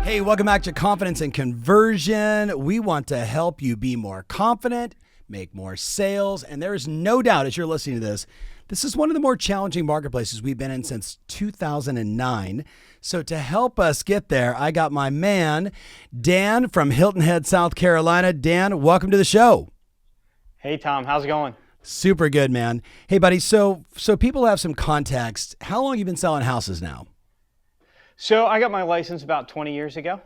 Hey, welcome back to Confidence and Conversion. We want to help you be more confident, make more sales, and there is no doubt as you're listening to this, this is one of the more challenging marketplaces we've been in since 2009. So to help us get there, I got my man, Dan from Hilton Head, South Carolina. Dan, welcome to the show. Hey, Tom. How's it going? Super good, man. Hey, buddy. So people have some context. How long have you been selling houses now? So I got my license about 20 years ago,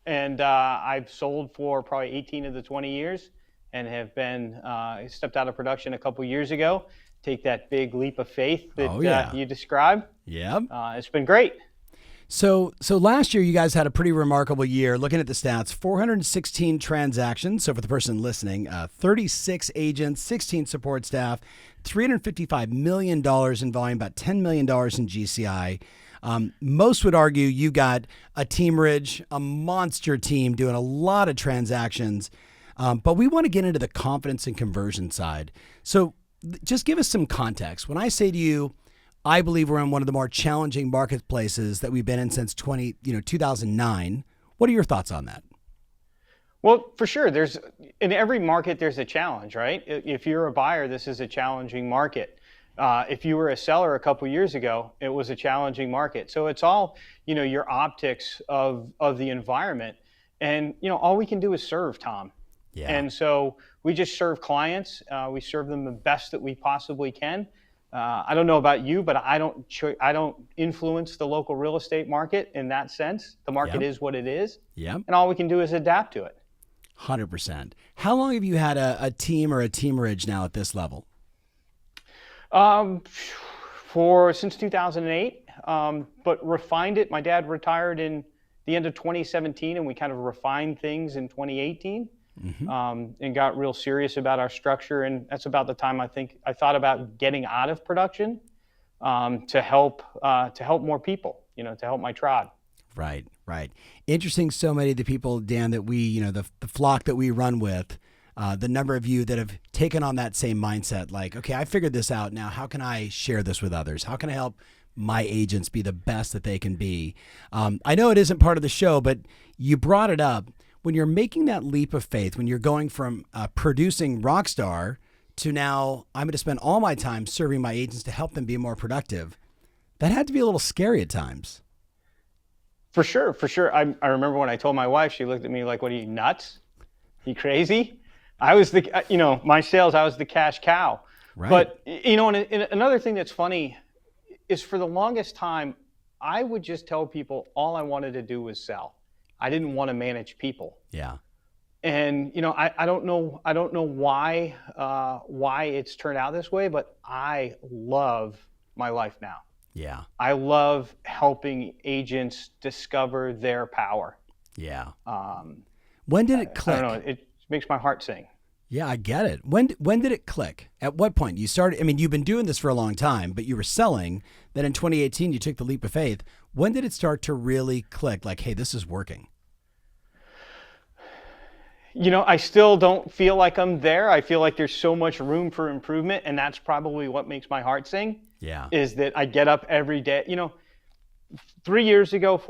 and I've sold for probably 18 of the 20 years and have been, stepped out of production a couple years ago. Take that big leap of faith that you described. Yeah. It's been great. So last year you guys had a pretty remarkable year. Looking at the stats, 416 transactions. So for the person listening, 36 agents, 16 support staff, $355 million in volume, about $10 million in GCI. Most would argue you got a teamerage, a monster team doing a lot of transactions. But we want to get into the confidence and conversion side. So just give us some context. When I say to you, I believe we're in one of the more challenging marketplaces that we've been in since 2009. What are your thoughts on that? Well, for sure. In every market, there's a challenge, right? If you're a buyer, this is a challenging market. If you were a seller a couple years ago, it was a challenging market. So it's all, your optics of the environment. And, all we can do is serve, Tom. Yeah. And so we just serve clients. We serve them the best that we possibly can. I don't know about you, but I don't influence the local real estate market in that sense. The market is what it is. Yeah. And all we can do is adapt to it. 100%. How long have you had a team or a teamerage now at this level? Since 2008, but refined it. My dad retired in the end of 2017, and we kind of refined things in 2018. And got real serious about our structure. And that's about the time I think I thought about getting out of production to help more people, to help my tribe. Right. Interesting. So many of the people, Dan, that we, the flock that we run with, the number of you that have taken on that same mindset, like, okay, I figured this out now. How can I share this with others? How can I help my agents be the best that they can be? I know it isn't part of the show, but you brought it up. When you're making that leap of faith, when you're going from producing Rockstar to now I'm going to spend all my time serving my agents to help them be more productive, that had to be a little scary at times. For sure. I remember when I told my wife, she looked at me like, what are you, nuts? You crazy? I was my sales, I was the cash cow. Right. But, and another thing that's funny is for the longest time, I would just tell people all I wanted to do was sell. I didn't want to manage people. Yeah. And, I don't know why it's turned out this way, but I love my life now. Yeah. I love helping agents discover their power. Yeah. When did it click? I don't know. It makes my heart sing. Yeah, I get it. When did it click? At what point? You started, you've been doing this for a long time, but you were selling. Then in 2018, you took the leap of faith. When did it start to really click? Like, hey, this is working. I still don't feel like I'm there. I feel like there's so much room for improvement. And that's probably what makes my heart sing. Yeah. Is that I get up every day. 4 years ago,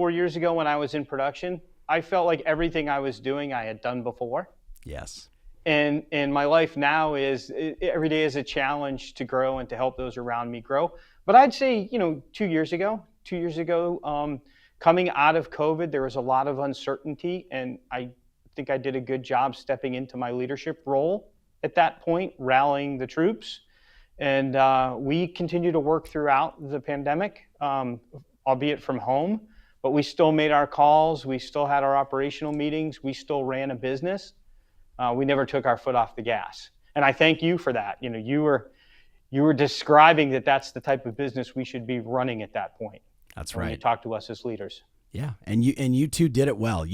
when I was in production, I felt like everything I was doing, I had done before. Yes. And my life now is every day is a challenge to grow and to help those around me grow. But I'd say, 2 years ago, coming out of COVID, there was a lot of uncertainty. And I think I did a good job stepping into my leadership role at that point, rallying the troops. And we continue to work throughout the pandemic, albeit from home. But we still made our calls. We still had our operational meetings. We still ran a business. We never took our foot off the gas. And I thank you for that. You were describing that that's the type of business we should be running at that point. That's right. When you talk to us as leaders. Yeah. And you two did it well.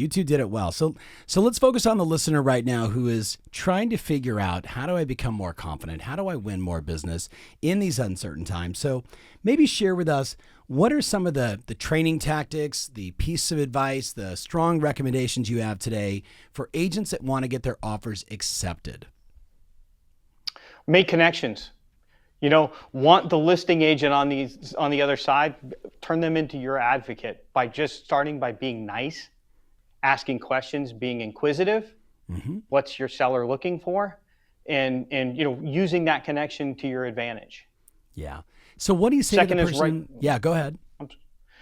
So let's focus on the listener right now who is trying to figure out, how do I become more confident? How do I win more business in these uncertain times? So maybe share with us, what are some of the training tactics, the piece of advice, the strong recommendations you have today for agents that want to get their offers accepted? Make connections. Want the listing agent on the other side, turn them into your advocate by just starting by being nice asking questions, being inquisitive. What's your seller looking for? And using that connection to your advantage. Yeah. So what do you say to the person? Yeah, go ahead.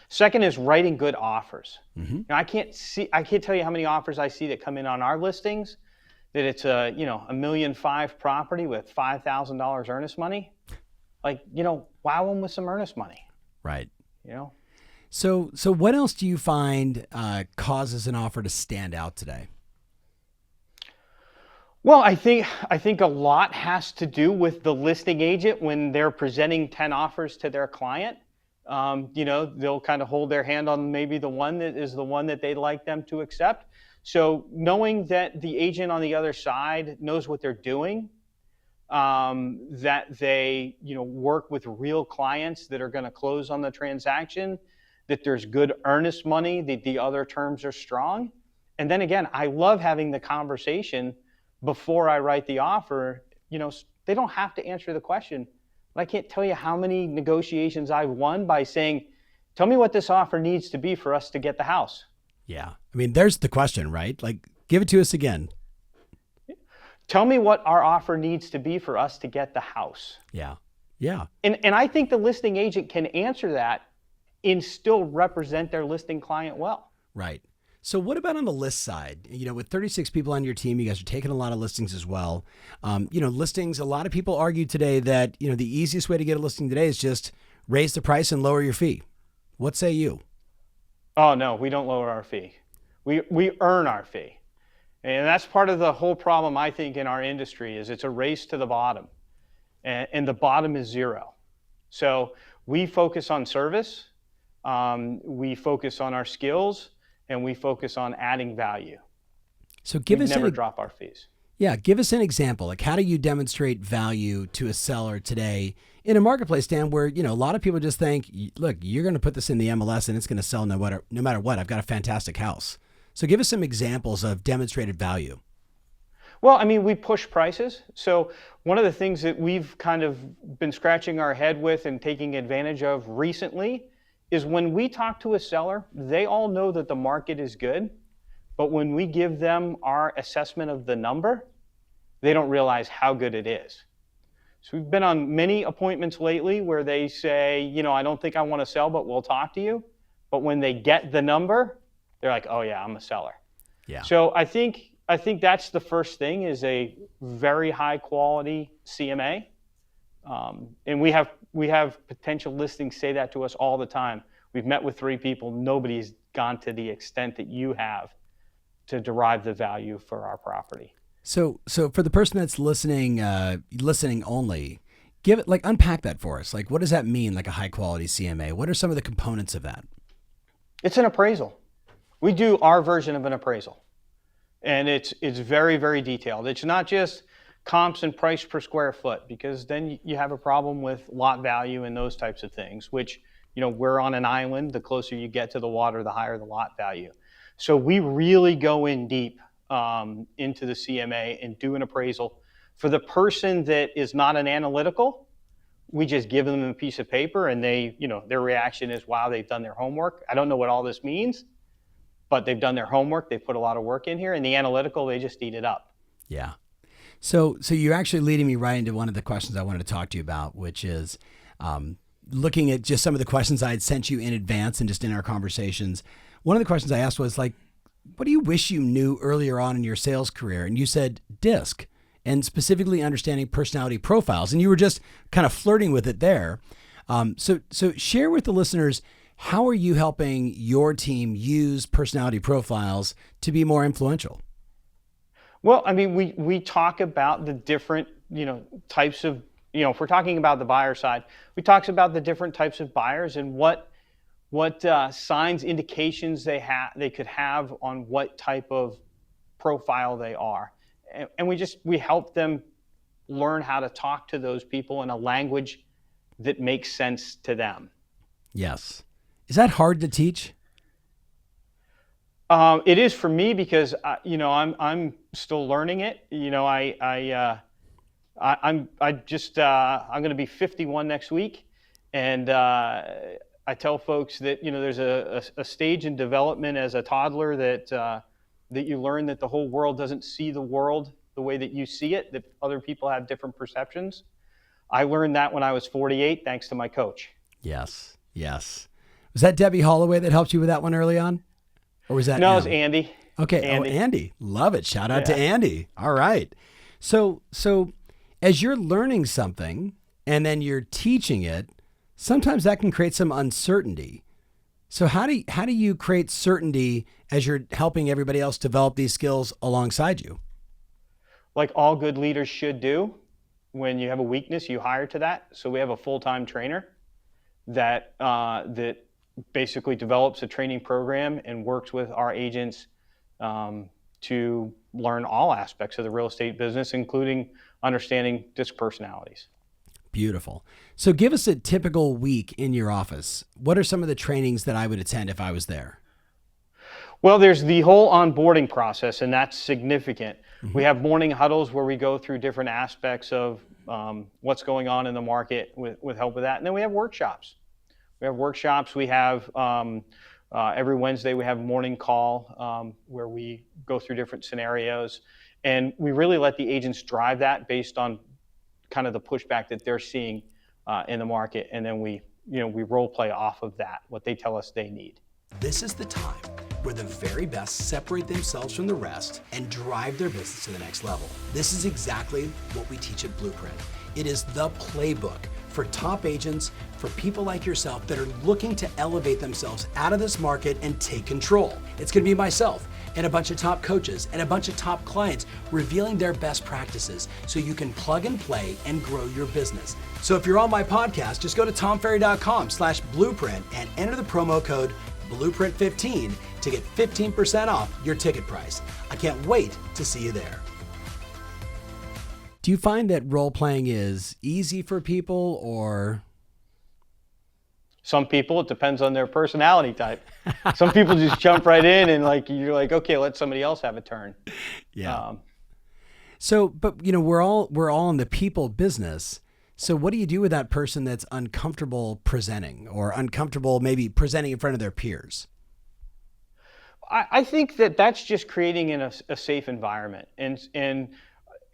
Second is writing good offers. Now, I can't tell you how many offers I see that come in on our listings that it's a $1.5 million property with $5,000 earnest money. Like, wow them with some earnest money. Right. So what else do you find causes an offer to stand out today? Well, I think a lot has to do with the listing agent when they're presenting 10 offers to their client. They'll kind of hold their hand on maybe the one that is the one that they'd like them to accept. So knowing that the agent on the other side knows what they're doing, that they work with real clients that are going to close on the transaction, that there's good earnest money, that the other terms are strong. And then again, I love having the conversation before I write the offer. They don't have to answer the question. But I can't tell you how many negotiations I've won by saying, tell me what this offer needs to be for us to get the house. Yeah. I mean, there's the question, right? Like, give it to us again. Tell me what our offer needs to be for us to get the house. Yeah. Yeah. And I think the listing agent can answer that and still represent their listing client well. Right. So what about on the list side? With 36 people on your team, you guys are taking a lot of listings as well. Listings, a lot of people argue today that, the easiest way to get a listing today is just raise the price and lower your fee. What say you? Oh, no, we don't lower our fee. We earn our fee. And that's part of the whole problem, I think, in our industry is it's a race to the bottom. And the bottom is zero. So we focus on service, we focus on our skills, and we focus on adding value. So we never drop our fees. Yeah, give us an example. Like, how do you demonstrate value to a seller today in a marketplace, Dan, where a lot of people just think, look, you're going to put this in the MLS and it's going to sell no matter what. I've got a fantastic house. So give us some examples of demonstrated value. Well, I mean, we push prices. So one of the things that we've kind of been scratching our head with and taking advantage of recently is when we talk to a seller, they all know that the market is good, but when we give them our assessment of the number, they don't realize how good it is. So we've been on many appointments lately where they say, I don't think I want to sell, but we'll talk to you. But when they get the number, they're like, oh yeah, I'm a seller. Yeah. So I think that's the first thing is a very high quality CMA. And we have potential listings say that to us all the time. We've met with 3 people. Nobody's gone to the extent that you have to derive the value for our property. So for the person that's listening only, unpack that for us. Like, what does that mean? Like a high quality CMA? What are some of the components of that? It's an appraisal. We do our version of an appraisal, and it's very, very detailed. It's not just comps and price per square foot, because then you have a problem with lot value and those types of things, which, we're on an island. The closer you get to the water, the higher the lot value. So we really go in deep into the CMA and do an appraisal. For the person that is not an analytical, we just give them a piece of paper and they, their reaction is, wow, they've done their homework. I don't know what all this means, but they've done their homework. They've put a lot of work in here. And the analytical, they just eat it up. Yeah. So you're actually leading me right into one of the questions I wanted to talk to you about, which is looking at just some of the questions I had sent you in advance and just in our conversations. One of the questions I asked was like, what do you wish you knew earlier on in your sales career? And you said DISC, and specifically understanding personality profiles. And you were just kind of flirting with it there. So share with the listeners, how are you helping your team use personality profiles to be more influential? Well, I mean, we talk about the different, types of, if we're talking about the buyer side, we talk about the different types of buyers and what signs, indications they could have on what type of profile they are. And we help them learn how to talk to those people in a language that makes sense to them. Yes. Is that hard to teach? It is for me because I'm still learning it. I'm going to be 51 next week, and I tell folks that there's a stage in development as a toddler that that you learn that the whole world doesn't see the world the way that you see it, that other people have different perceptions. I learned that when I was 48, thanks to my coach. Yes, yes. Was that Debbie Holloway that helped you with that one early on? Or was that No, it was Andy. Okay. Andy. Oh, Andy. Love it. Shout out to Andy. All right. So as you're learning something and then you're teaching it, sometimes that can create some uncertainty. So how do you create certainty as you're helping everybody else develop these skills alongside you? Like all good leaders should do, when you have a weakness, you hire to that. So we have a full-time trainer that basically develops a training program and works with our agents to learn all aspects of the real estate business, including understanding disc personalities. Beautiful. So give us a typical week in your office. What are some of the trainings that I would attend if I was there? Well, there's the whole onboarding process, and that's significant. Mm-hmm. We have morning huddles where we go through different aspects of what's going on in the market with help with that. And then we have workshops. We have every Wednesday we have a morning call where we go through different scenarios. And we really let the agents drive that based on kind of the pushback that they're seeing in the market. And then we role play off of that, what they tell us they need. This is the time where the very best separate themselves from the rest and drive their business to the next level. This is exactly what we teach at Blueprint. It is the playbook for top agents, for people like yourself that are looking to elevate themselves out of this market and take control. It's gonna be myself and a bunch of top coaches and a bunch of top clients revealing their best practices so you can plug and play and grow your business. So if you're on my podcast, just go to tomferry.com/blueprint and enter the promo code Blueprint15 to get 15% off your ticket price. I can't wait to see you there. Do you find that role playing is easy for people, or? Some people, it depends on their personality type. Some people just jump right in and you're like, okay, let somebody else have a turn. Yeah. But we're all in the people business. So what do you do with that person that's uncomfortable presenting or uncomfortable maybe presenting in front of their peers? I think that's just creating a safe environment. And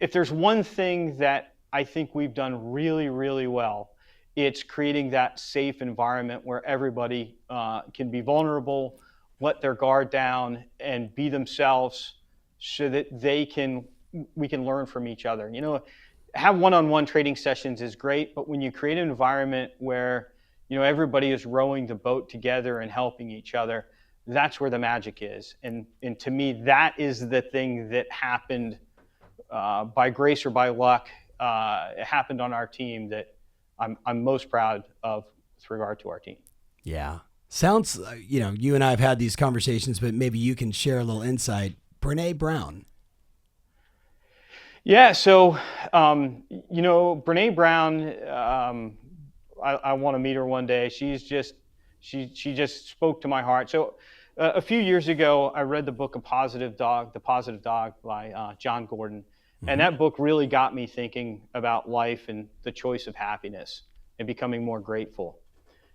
if there's one thing that I think we've done really, really well, it's creating that safe environment where everybody can be vulnerable, let their guard down, and be themselves so that we can learn from each other. Have one-on-one trading sessions is great, but when you create an environment where everybody is rowing the boat together and helping each other, that's where the magic is. And to me, that is the thing that happened by grace or by luck. It happened on our team that I'm most proud of with regard to our team. Yeah. Sounds, you and I have had these conversations, but maybe you can share a little insight. Brene Brown. Yeah. So, Brene Brown, I want to meet her one day. She just spoke to my heart. So a few years ago, I read the book The Positive Dog by John Gordon. Mm-hmm. And that book really got me thinking about life and the choice of happiness and becoming more grateful.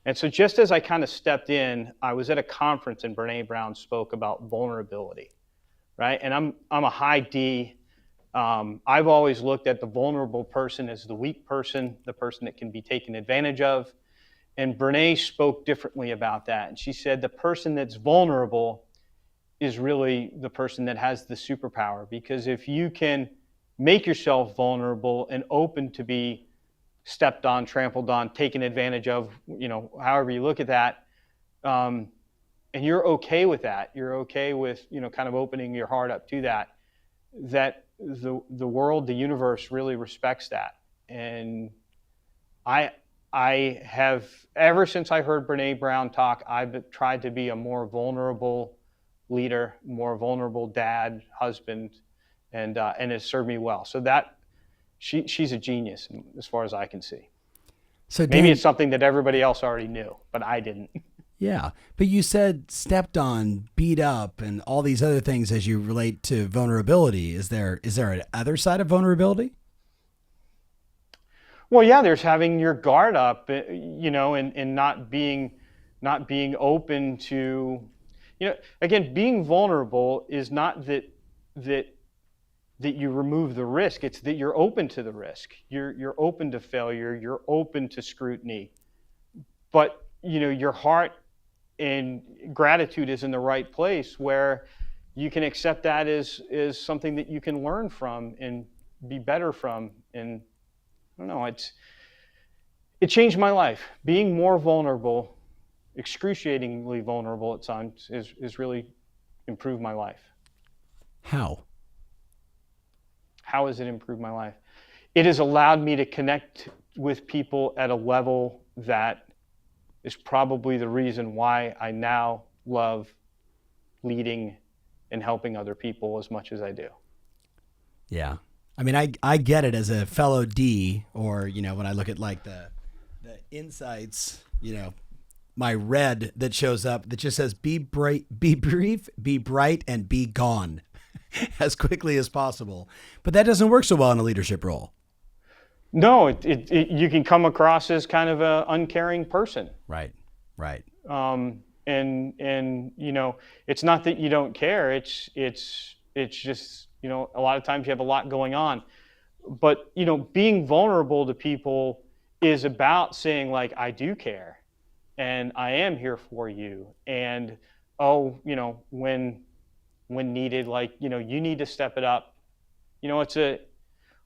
And so just as I kind of stepped in, I was at a conference and Brene Brown spoke about vulnerability, right? And I'm a high D. I've always looked at the vulnerable person as the weak person, the person that can be taken advantage of. And Brene spoke differently about that. And she said the person that's vulnerable is really the person that has the superpower, because if you can make yourself vulnerable and open to be stepped on, trampled on, taken advantage of, however you look at that, and you're okay with that, you're okay with, kind of opening your heart up to that the world, the universe really respects that. And I have, ever since I heard Brene Brown talk, I've tried to be a more vulnerable leader, more vulnerable dad, husband, and it's served me well. So that she's a genius as far as I can see. So maybe it's something that everybody else already knew, but I didn't. Yeah, but you said stepped on, beat up, and all these other things as you relate to vulnerability. Is there an other side of vulnerability? Well, yeah, there's having your guard up, and not being open to, again, being vulnerable is not that you remove the risk. It's that you're open to the risk. You're open to failure. You're open to scrutiny. But your heart and gratitude is in the right place, where you can accept that as something that you can learn from and be better from. And I don't know, it changed my life. Being more vulnerable, excruciatingly vulnerable at times, is really improved my life. How? How has it improved my life? It has allowed me to connect with people at a level that is probably the reason why I now love leading and helping other people as much as I do. Yeah. I mean, I get it as a fellow D, or, when I look at like the insights, my red that shows up that just says be bright, be brief, be bright, and be gone as quickly as possible. But that doesn't work so well in a leadership role. No, you can come across as kind of an uncaring person. Right. And it's not that you don't care. It's just, a lot of times you have a lot going on. But, being vulnerable to people is about saying, like, I do care and I am here for you. And, when needed, like, you need to step it up.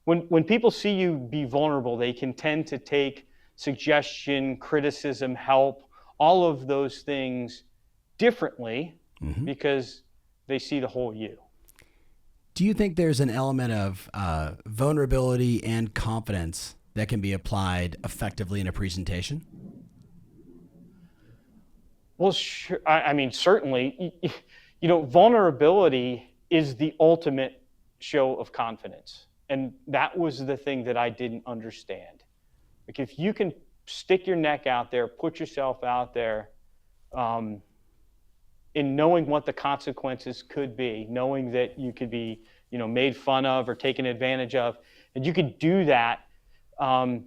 When people see you be vulnerable, they can tend to take suggestion, criticism, help, all of those things differently, because they see the whole you. Do you think there's an element of vulnerability and confidence that can be applied effectively in a presentation? Well, sure. I mean, certainly. Vulnerability is the ultimate show of confidence. And that was the thing that I didn't understand. Like, if you can stick your neck out there, put yourself out there, in knowing what the consequences could be, knowing that you could be, made fun of or taken advantage of, and you could do that. Not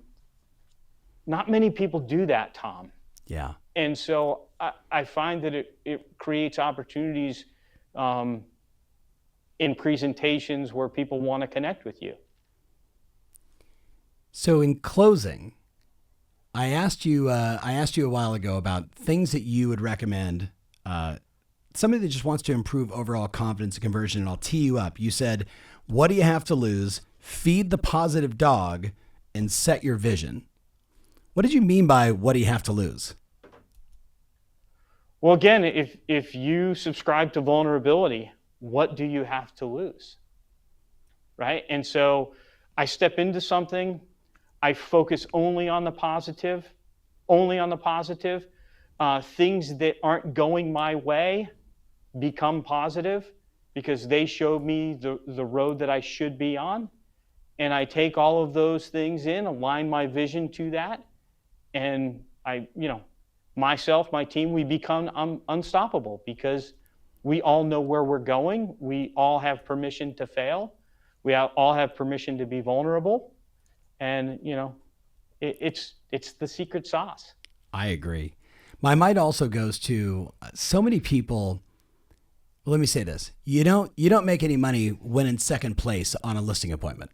many people do that, Tom. Yeah. And so I find that it creates opportunities in presentations where people want to connect with you. So in closing, I asked you a while ago about things that you would recommend, somebody that just wants to improve overall confidence and conversion, and I'll tee you up. You said, what do you have to lose? Feed the positive dog and set your vision. What did you mean by what do you have to lose? Well, again, if you subscribe to vulnerability, what do you have to lose? Right? And so I step into something, I focus only on the positive, things that aren't going my way become positive because they showed me the road that I should be on. And I take all of those things in, align my vision to that. And myself, my team, we become unstoppable because we all know where we're going. We all have permission to fail. We all have permission to be vulnerable. And, it's the secret sauce. I agree. My mind also goes to so many people. Well, let me say this. You don't make any money when in second place on a listing appointment.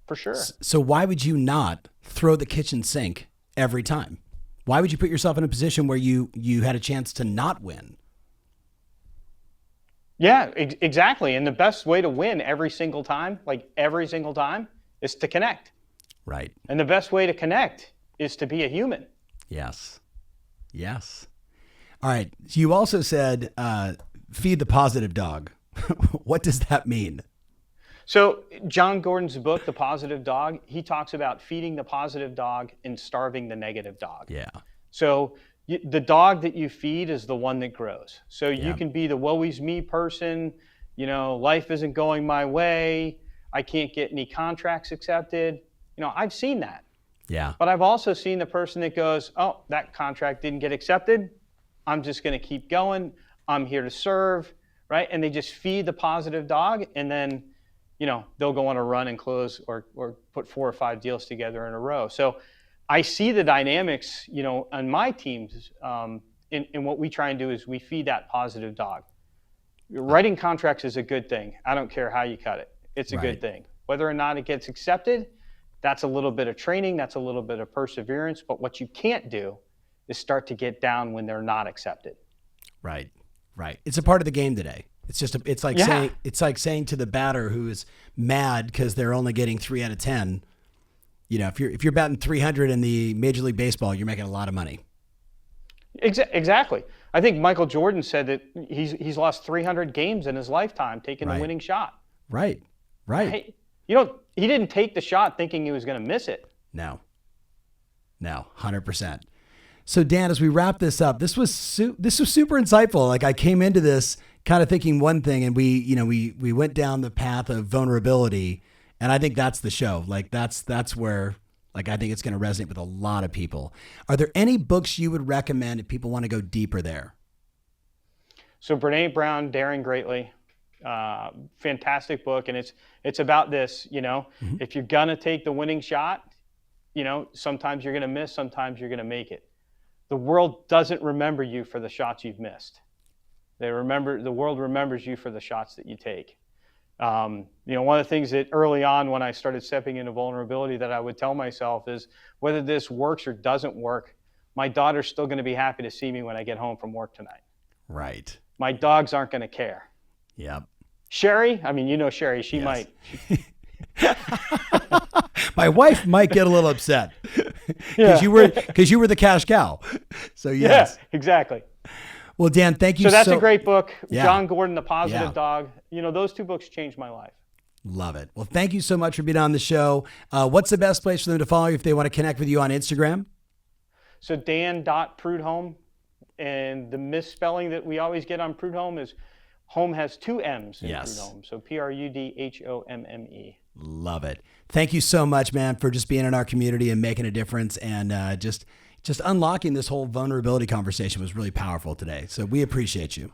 For sure. So why would you not throw the kitchen sink every time? Why would you put yourself in a position where you had a chance to not win? Yeah, exactly. And the best way to win every single time, is to connect. Right. And the best way to connect is to be a human. Yes. All right. So you also said feed the positive dog. What does that mean? So John Gordon's book, The Positive Dog, he talks about feeding the positive dog and starving the negative dog. Yeah. So the dog that you feed is the one that grows. So Yeah. you can be the woe-is me person, life isn't going my way, I can't get any contracts accepted. I've seen that. Yeah. But I've also seen the person that goes, oh, that contract didn't get accepted, I'm just going to keep going, I'm here to serve, right? And they just feed the positive dog, and then they'll go on a run and close or put 4 or 5 deals together in a row. So I see the dynamics, on my teams and what we try and do is we feed that positive dog. Writing contracts is a good thing. I don't care how you cut it. It's a good thing. Whether or not it gets accepted, that's a little bit of training. That's a little bit of perseverance. But what you can't do is start to get down when they're not accepted. Right. It's a part of the game today. It's just it's like saying to the batter who is mad because they're only getting 3 out of 10. You know, if you're batting 300 in the Major League Baseball, you're making a lot of money. Exactly. I think Michael Jordan said that he's lost 300 games in his lifetime taking the winning shot. Right. He didn't take the shot thinking he was going to miss it. No, 100%. So Dan, as we wrap this up, this was super insightful. Like I came into this kind of thinking one thing, and we went down the path of vulnerability, and I think that's the show. Like that's where, like, I think it's going to resonate with a lot of people. Are there any books you would recommend if people want to go deeper there? So Brene Brown, Daring Greatly, fantastic book, and it's about this. If you're gonna take the winning shot, sometimes you're gonna miss, sometimes you're gonna make it. The world doesn't remember you for the shots you've missed. The world remembers you for the shots that you take. One of the things that early on when I started stepping into vulnerability that I would tell myself is whether this works or doesn't work, my daughter's still going to be happy to see me when I get home from work tonight. Right. My dogs aren't going to care. Yep. Sherry, Sherry, she might. My wife might get a little upset because you were the cash cow. So yes. Yeah, exactly. Well, Dan, thank you. So that's a great book. Yeah. John Gordon, The Positive Dog. Those 2 books changed my life. Love it. Well, thank you so much for being on the show. What's the best place for them to follow you if they want to connect with you on Instagram? So Dan.Prud'Homme, and the misspelling that we always get on Prud'Homme is home has 2 M's in Prud'Homme. So Prudhomme. Love it. Thank you so much, man, for just being in our community and making a difference, and just unlocking this whole vulnerability conversation was really powerful today. So we appreciate you.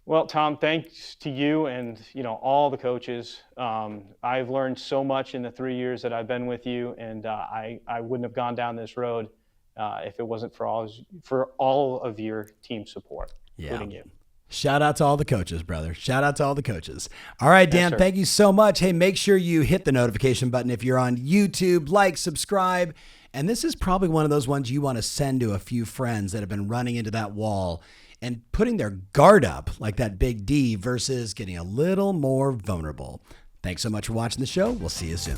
Well, Tom, thanks to you and all the coaches. I've learned so much in the 3 years that I've been with you, and I wouldn't have gone down this road if it wasn't for all of your team support, including you. Shout out to all the coaches, brother. Shout out to all the coaches. All right, Dan, thank you so much. Hey, make sure you hit the notification button if you're on YouTube, like, subscribe. And this is probably one of those ones you want to send to a few friends that have been running into that wall and putting their guard up like that big D versus getting a little more vulnerable. Thanks so much for watching the show. We'll see you soon.